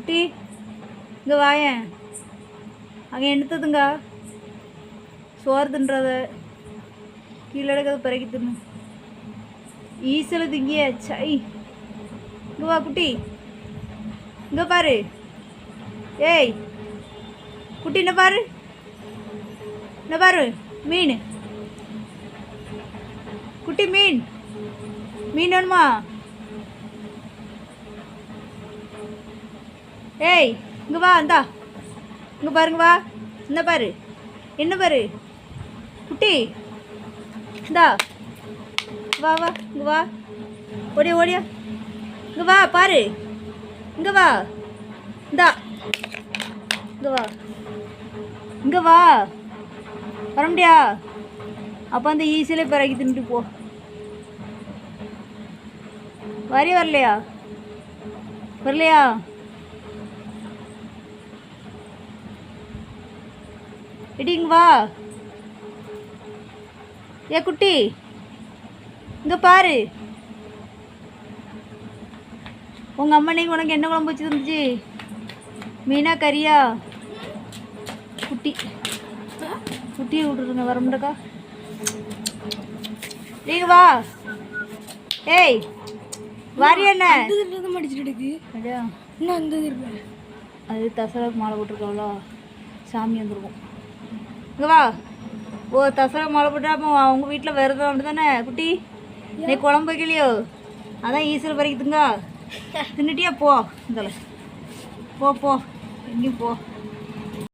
குட்டி இங்கே வாயேன். அங்கே எடுத்ததுங்க சோறு தின்றத கீழே எடுக்கிறது பிறகு தின்னு ஈசல திங்கிய சை. இங்கே வா குட்டி, இங்கே பாரு. ஏய் குட்டி, என்ன பாரு, என்ன பாரு, மீன் குட்டி, மீன் மீன் வேணுமா? ஏய் இங்கே வா, இந்தா இங்கே பாருங்க, வா இந்த பாரு, என்ன பாரு குட்டி, இந்தா வா வா, இங்கே வா, ஓடியா ஓடியா, இங்கே வா பாரு, இங்கே வா, இந்தா இங்கே வா, இங்கே வா, வர முடியா? அப்போ அந்த ஈஸியிலே பிறகு தின்ட்டு போ. வரைய வரலையா? வரலையா? இடிங்க வா. ஏ குட்டி, இங்கே பாரு. உங்கள் அம்மா இன்னைக்கு உனக்கு என்ன குழம்பு வச்சு இருந்துச்சு? மீனா கறியா? குட்டி குட்டியை விட்டுருங்க, வர முடியக்கா. நீங்கள் வா. ஏய் வாரியா? என்ன அது தசராவுக்கு மாலை போட்டிருக்கோம்ல, சாமி வந்துருக்கும். இங்கே வா. ஓ தசரா மாலை போட்டா அப்போ அவங்க வீட்டில் விரதம் அப்படி தானே குட்டி? இன்னைக்கு குழம்பு வைக்கலையோ? அதான் ஈஸியில் பறிக்குதுங்க. தின்னுட்டியா? போ இந்த போ போ, எங்கேயும் போ.